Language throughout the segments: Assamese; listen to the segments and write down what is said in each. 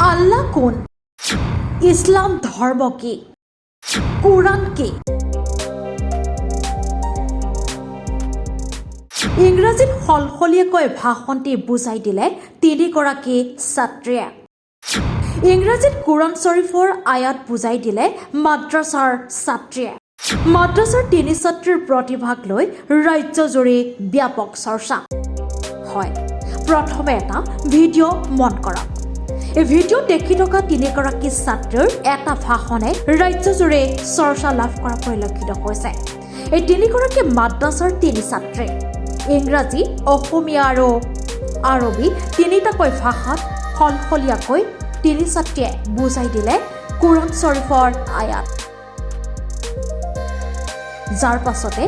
আল্লাহ কোন, ইসলাম ধৰ্ম কি, কোৰআন কি? ইংৰাজীত সলসলীয়াকৈ ভাষণ দি বুজাই দিলে তিনিগৰাকী ছাত্ৰীয়ে। ইংৰাজীত কোৰআন শ্বৰীফৰ আয়াত বুজাই দিলে মাদ্ৰাছাৰ ছাত্ৰীয়ে। মাদ্ৰাছাৰ তিনি ছাত্ৰীৰ প্ৰতিভাক লৈ ৰাজ্যজুৰি ব্যাপক চৰ্চা হয়। প্ৰথমে এটা ভিডিঅ' মন কৰক। এই ভিডিঅ' দেখি থকা তিনিগৰাকী ছাত্ৰীৰ এটা ভাষণে ৰাজ্যজুৰি চৰ্চা লাভ কৰা পৰিলক্ষিত হৈছে। এই তিনিগৰাকী মাদ্ৰাছাৰ তিনি ছাত্ৰী ইংৰাজী, অসমীয়া আৰু আৰবী তিনিটাকৈ ভাষাত সলসলীয়াকৈ তিনি ছাত্ৰীয়ে বুজাই দিলে কোৰআন শ্বৰীফৰ আয়াত, যাৰ পাছতে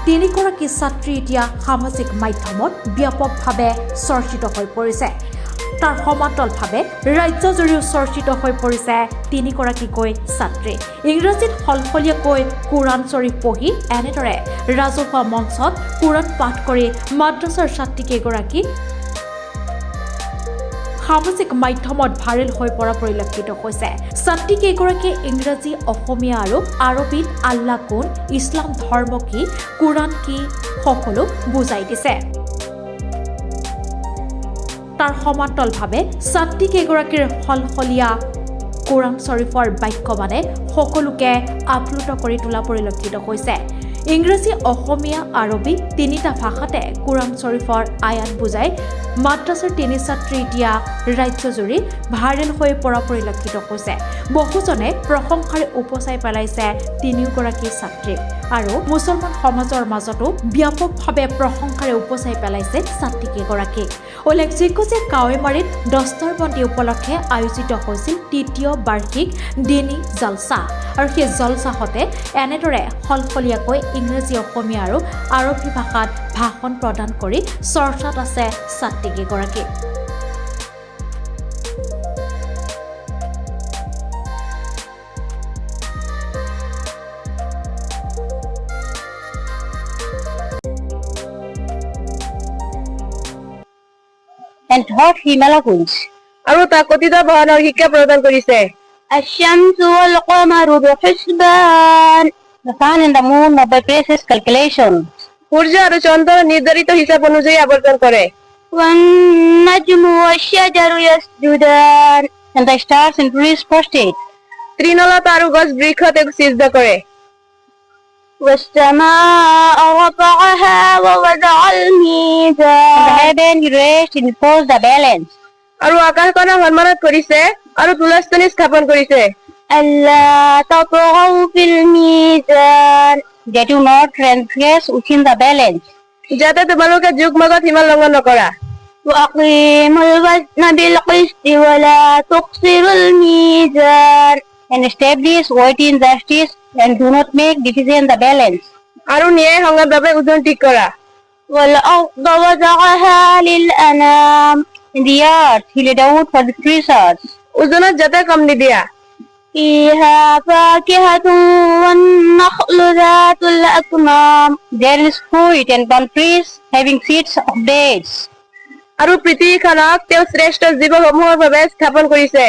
তিনিগৰাকী ছাত্ৰী এতিয়া সামাজিক মাধ্যমত ব্যাপকভাৱে চৰ্চিত হৈ পৰিছে। তাৰ সমান্তৰালভাৱে ৰাজ্যজুৰিও চৰ্চিত হৈ পৰিছে তিনিগৰাকীকৈ ছাত্ৰী। ইংৰাজীত সলসলীয়াকৈ কোৰআন শ্বৰীফ পঢ়ি এনেদৰে ৰাজহুৱা মঞ্চত কোৰআন পাঠ কৰি মাদ্ৰাছাৰ ছাত্ৰীকেইগৰাকী সামাজিক মাধ্যমত ভাইৰেল হৈ পৰা পৰিলক্ষিত হৈছে। ছাত্ৰীকেইগৰাকীয়ে ইংৰাজী, অসমীয়া আৰু আৰবীত আল্লাহ কোন, ইছলাম ধৰ্ম কি, কোৰআন কি সকলো বুজাই দিছে। তাৰ সমান্তৰালভাৱে ছাত্ৰীকেইগৰাকীৰ সলসলীয়া কোৰআন শ্বৰীফৰ বাক্যবাণে সকলোকে আপ্লুত কৰি তোলা পৰিলক্ষিত হৈছে। ইংৰাজী, অসমীয়া, আৰবী তিনিটা ভাষাতে কোৰআন শ্বৰীফৰ আয়াত বুজাই মাদ্ৰাছাৰ তিনি ছাত্ৰী এতিয়া ৰাজ্যজুৰি ভাইৰেল হৈ পৰা পৰিলক্ষিত হৈছে। বহুজনে প্ৰশংসাৰে উপচাই পেলাইছে তিনিওগৰাকী ছাত্ৰীক আৰু মুছলমান সমাজৰ মাজতো ব্যাপকভাৱে প্ৰশংসাৰে উপচাই পেলাইছে ছাত্ৰীকেইগৰাকীক। উল্লেখযোগ্য যে কাৱৈমাৰীত দস্তাৰবন্দী উপলক্ষে আয়োজিত হৈছিল তৃতীয় বাৰ্ষিক দিনী জলছা আৰু সেই জলছাহতে এনেদৰে সলসলীয়াকৈ ইংৰাজী, অসমীয়া আৰু আৰবী ভাষাত ভাষণ প্ৰদান কৰি চৰ্চাত আছে ছাত্ৰীকেইগৰাকী। and taught Himalakunj. আৰু তাক কথিত ভাষণৰ শিক্ষা প্ৰদান কৰিছে। الشمس والقمر بحسبان. The sun and the moon by precise calculation. সূৰ্য আৰু চন্দ্ৰ নিৰ্ধাৰিত হিচাপ অনুযায়ী আৱৰ্তন কৰে। والنجم والشجر يسجدان. And the stars and trees prostrate. তৃণলতা আৰু গছ বৃক্ষতে সিজদা কৰে। والسماء رفعها ووضع الميزان. The heaven raised and posed the balance. আৰু আকাশখনক সন্মানত কৰিছে আৰু তুলাস্তনি স্থাপন কৰিছে। ألا تطغوا في الميزان. That you not transgress within the balance. যাতে তোমালোকে যুগমগত সীমা লংঘন নকৰা। وأقيموا الوزن بالقسط ولا تخسروا الميزان. And establish weight in justice and do not make deficient the balance. আৰু ন্যায় সংগত ভাৱে ওজন ঠিক কৰা। والأرض وضعها للأنام. The earth he laid out for the creatures. ওজনত যাতে কম নিদিয়া। فيها فاكهة والنخل ذات الأكمام. There is fruit and palm trees having seeds of dates. আৰু পৃথিৱীখনক তেওঁ শ্ৰেষ্ঠ জীৱসমূহৰ বাবে স্থাপন কৰিছে।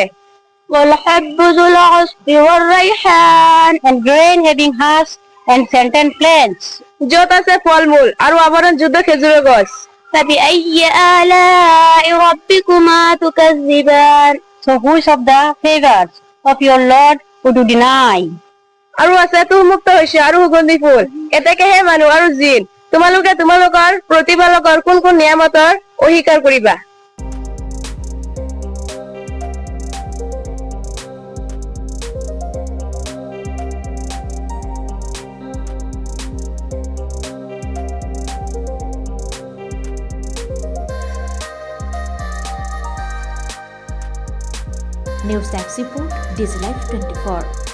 والحب ذو العصف والريحان. And grain having husk and scented plants. য'ত আছে ফল মূল আৰু আৱৰণ যুদ্ধ খেজুৰৰ গছ। فبأي آلاء ربكما تكذبان. So which of the favors of your Lord would you deny? আৰু আছে তুহমুক্ত হৈছে আৰু সুগন্ধি ফুল, এতেকেহে মানুহ আৰু জিন। তোমালোকে তোমালোকৰ প্ৰতিপালকৰ কোন কোন নিয়ামতৰ অস্বীকাৰ কৰিবা? নিউজ ডেস্ক ৰিপৰ্ট, ডিজি লাইভ 24।